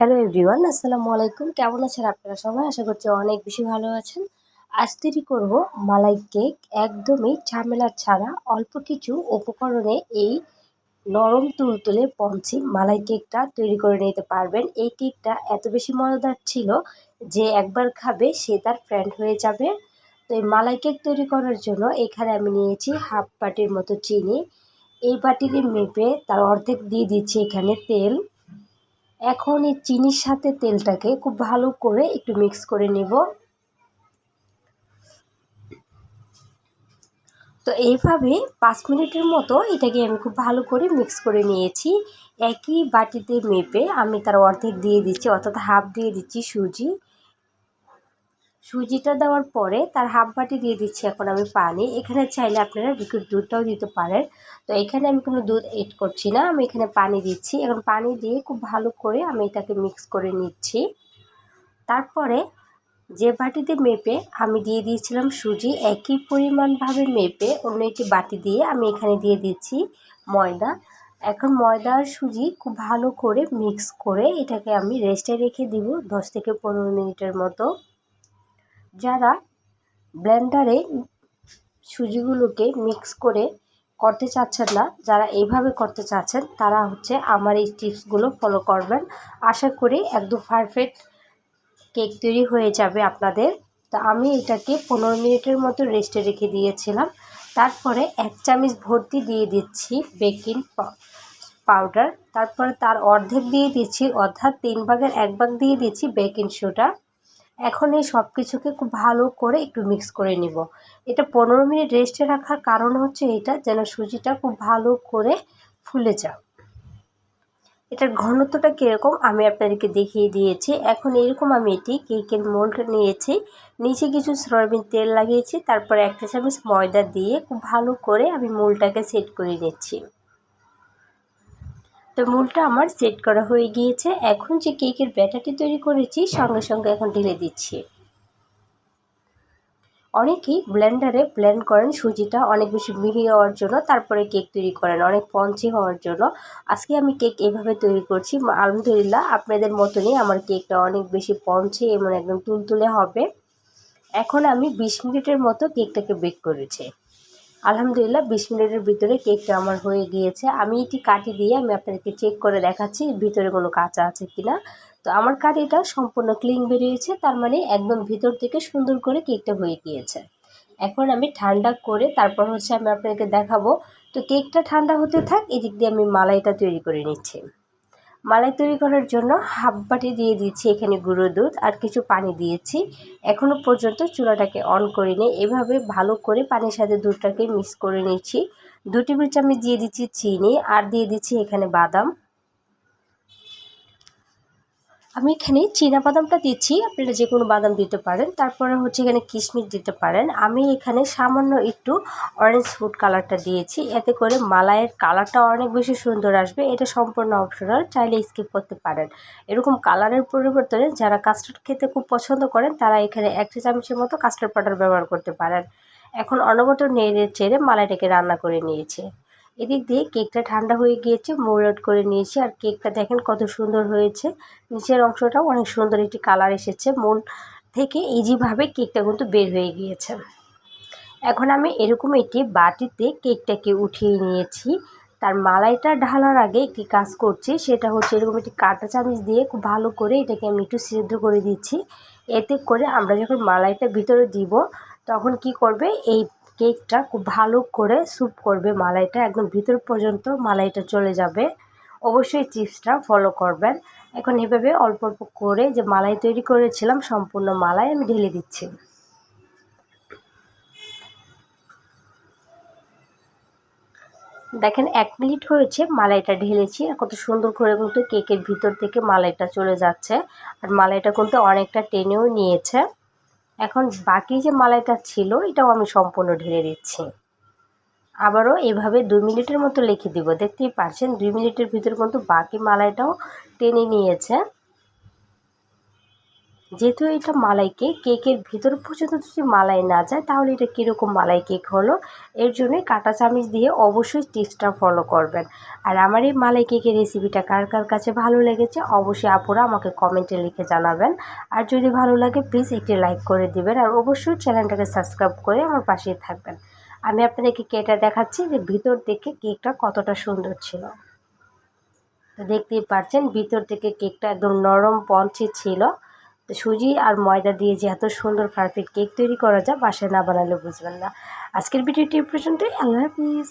Hello everyone, আসসালামু আলাইকুম। কেমন আছেন আপনারা সবাই? আশা করছি অনেক বেশি ভালো আছেন। আজ তৈরি করব মালাই কেক। একদমই ঝামেলা ছাড়া অল্প কিছু উপকরণে এই নরম তুলতুলে স্পঞ্জি মালাই কেকটা তৈরি করে নিতে পারবেন। এই কেকটা এত বেশি মজাদার ছিল যে একবার খাবে সে তার ফ্রেন্ড হয়ে যাবে। তো এই মালাই কেক তৈরি করার জন্য এখানে আমি নিয়েছি হাফ বাটির মতো চিনি। এই বাটির মেপে তার অর্ধেক দিয়ে দিচ্ছি এখানে তেল। এখন এই চিনির সাথে তেলটাকে খুব ভালো করে একটু মিক্স করে নিব। তো এইভাবে 5 মিনিটের মতো এটাকে আমি খুব ভালো করে মিক্স করে নিয়েছি। একই বাটিতে মেপে আমি তার অর্ধেক দিয়ে দিচ্ছি, অর্থাৎ হাফ দিয়ে দিচ্ছি সুজিটা দেওয়ার পরে তার হাফ বাটি দিয়ে দিচ্ছি এখন আমি পানি। এখানে চাইলে আপনারা লিকুইড দুধটাও দিতে পারেন। তো এখানে আমি কোনো দুধ এড করছি না, আমি এখানে পানি দিচ্ছি। এখন পানি দিয়ে খুব ভালো করে আমি এটাকে মিক্স করে নিচ্ছি। তারপরে যে বাটিতে মেপে আমি দিয়ে দিয়েছিলাম সুজি, একই পরিমাণভাবে মেপে অন্য একটি বাটি দিয়ে আমি এখানে দিয়ে দিচ্ছি ময়দা। এখন ময়দা আর সুজি খুব ভালো করে মিক্স করে এটাকে আমি রেস্টে রেখে দিব 10 থেকে 15 মিনিটের মতো। যারা ব্লেন্ডারে সুজিগুলোকে মিক্স করে করতে চাচ্ছেন না, যারা এইভাবে করতে চাচ্ছেন তারা আমার এই টিপসগুলো ফলো করবেন। আশা করি একদম পারফেক্ট কেক তৈরি হয়ে যাবে আপনাদের। তো আমি এটাকে 15 মিনিটের মতো রেস্টে রেখে দিয়েছিলাম। তারপরে 1 চামচ ভর্তি দিয়ে দিচ্ছি বেকিং পাউডার। তারপরে তার অর্ধেক দিয়ে দিচ্ছি, অর্থাৎ 3 ভাগের 1 ভাগ দিয়ে দিচ্ছি বেকিং সোডা। এখন এই সব কিছুকে খুব ভালো করে একটু মিক্স করে নিব। এটা 15 মিনিট রেস্টে রাখার কারণ এটা যেন সুজিটা খুব ভালো করে ফুলে যায়। এটার ঘনত্বটা কীরকম আমি আপনাদেরকে দেখিয়ে দিয়েছি। এখন এরকম আমি এটি কেকের মোল্ড নিয়েছি, নিচে কিছু সয়াবিন তেল লাগিয়েছি, তারপরে 1 চামচ ময়দা দিয়ে খুব ভালো করে আমি মোল্ডটাকে সেট করে নিচ্ছি। তো মোল্ডটা আমার সেট করা হয়ে গিয়েছে। এখন যে কেকের ব্যাটারটি তৈরি করেছি সঙ্গে সঙ্গে এখন ঢেলে দিচ্ছি। অনেকেই ব্লেন্ডারে ব্লেন্ড করেন সুজিটা অনেক বেশি মিহি হওয়ার জন্য, তারপরে কেক তৈরি করেন অনেক স্পঞ্জি হওয়ার জন্য। আজকে আমি কেক এইভাবে তৈরি করছি। আলহামদুলিল্লাহ আপনাদের মতনই আমার কেকটা অনেক বেশি স্পঞ্জি এবং একদম তুলতুলে হবে। এখন আমি 20 মিনিটের মতো কেকটাকে বেক করেছি। আলহামদুলিল্লাহ 20 মিনিটের ভিতরে কেকটা আমার হয়ে গিয়েছে। আমি এটি কাঠি দিয়ে আমি আপনাদেরকে চেক করে দেখাচ্ছি ভিতরে কোনো কাঁচা আছে কিনা। তো আমার কাঠিটা সম্পূর্ণ ক্লিন বেরিয়েছে, তার মানে একদম ভিতর থেকে সুন্দর করে কেকটা হয়ে গিয়েছে। এখন আমি ঠান্ডা করে তারপর আমি আপনাদেরকে দেখাবো। তো কেকটা ঠান্ডা হতে থাক, এদিক দিয়ে আমি মালাইটা তৈরি করে নিচ্ছি। মালাই তৈরি করার জন্য হাফ বাটি দিয়ে দিচ্ছি এখানে গুঁড়ো দুধ আর কিছু পানি দিয়েছি। এখনও পর্যন্ত চুলাটাকে অন করিনি। এভাবে ভালো করে পানির সাথে দুধটাকে মিক্স করে নিচ্ছি। 2 টেবিল চামচ দিয়ে দিচ্ছি চিনি আর দিয়ে দিচ্ছি এখানে বাদাম। আমি এখানে বাদামটা দিচ্ছি, আপনারা যে কোনো বাদাম দিতে পারেন। তারপরে এখানে কিশমিশ দিতে পারেন। আমি এখানে সামান্য একটু অরেঞ্জ ফুড কালারটা দিয়েছি, এতে করে মালাইয়ের কালারটা অনেক বেশি সুন্দর আসবে। এটা সম্পূর্ণ অপশনাল, চাইলে স্কিপ করতে পারেন। এরকম কালারের পরিবর্তনে যারা কাস্টার্ড খেতে খুব পছন্দ করেন তারা এখানে 1 চামচের মতো কাস্টার্ড পাউডার ব্যবহার করতে পারেন। এখন অনবরত নেড়ে চেড়ে মালাইটাকে রান্না করে নিয়েছে। এদিক দিয়ে কেকটা ঠান্ডা হয়ে গিয়েছে, মোল্ড আউট করে নিয়েছি। আর কেকটা দেখেন কত সুন্দর হয়েছে, নিচের অংশটাও অনেক সুন্দর একটি কালার এসেছে। মোল্ড থেকে ইজিভাবে কেকটা কিন্তু বের হয়ে গিয়েছে। এখন আমি এরকম একটি বাটিতে কেকটাকে উঠিয়ে নিয়েছি। তার মালাইটা ঢালার আগে একটি কাজ করছি, সেটা এরকম একটি কাঁটা চামচ দিয়ে খুব ভালো করে এটাকে আমি একটু সিদ্ধ করে দিচ্ছি। এতে করে আমরা যখন মালাইটা ভিতরে দিব তখন কি করবে, এই কেকটা খুব ভালো করে স্যুপ করবে, মালাইটা একদম ভিতর পর্যন্ত মালাইটা চলে যাবে। অবশ্যই টিপসটা ফলো করবেন। এখন এভাবে অল্প অল্প করে যে মালাই তৈরি করেছিলাম সম্পূর্ণ মালাই আমি ঢেলে দিচ্ছি। দেখেন 1 মিনিট হয়েছে, মালাইটা ঢেলেছি আর কত সুন্দর করে কিন্তু কেকের ভিতর থেকে মালাইটা চলে যাচ্ছে। আর মালাইটা কিন্তু অনেকটা টেনেও নিয়েছে। এখন বাকি যে মালাইটা ছিল এটাও আমি সম্পূর্ণ ঢেলে দিচ্ছি। আবারও এভাবে 2 মিনিটের মতো রেখে দিব। দেখতেই পাচ্ছেন 2 মিনিটের ভিতর কিন্তু বাকি মালাইটাও টেনে নিয়েছে। যেহেতু এটা মালাই কেক, কেকের ভিতর পর্যন্ত যদি মালাই না যায় তাহলে এটা কীরকম মালাই কেক হলো। এর জন্যই কাঁটা চামচ দিয়ে অবশ্যই টিপসটা ফলো করবেন। আর আমার এই মালাই কেকের রেসিপিটা কার কার কাছে ভালো লেগেছে অবশ্যই আপুরা আমাকে কমেন্টে লিখে জানাবেন। আর যদি ভালো লাগে প্লিজ একটি লাইক করে দিবেন, আর অবশ্যই চ্যানেলটাকে সাবস্ক্রাইব করে আমার পাশেই থাকবেন। আমি আপনাদেরকে কেকটা দেখাচ্ছি যে ভিতর থেকে কেকটা কতটা সুন্দর ছিল। তো দেখতেই পাচ্ছেন ভিতর থেকে কেকটা একদম নরম পঞ্চে ছিল। তো সুজি আর ময়দা দিয়ে যে এত সুন্দর পারফেক্ট কেক তৈরি করা যায় বাসায় না বানালে বুঝবেন না। আজকের ভিডিওটি এই পর্যন্তই। আল্লাহ হাফিজ।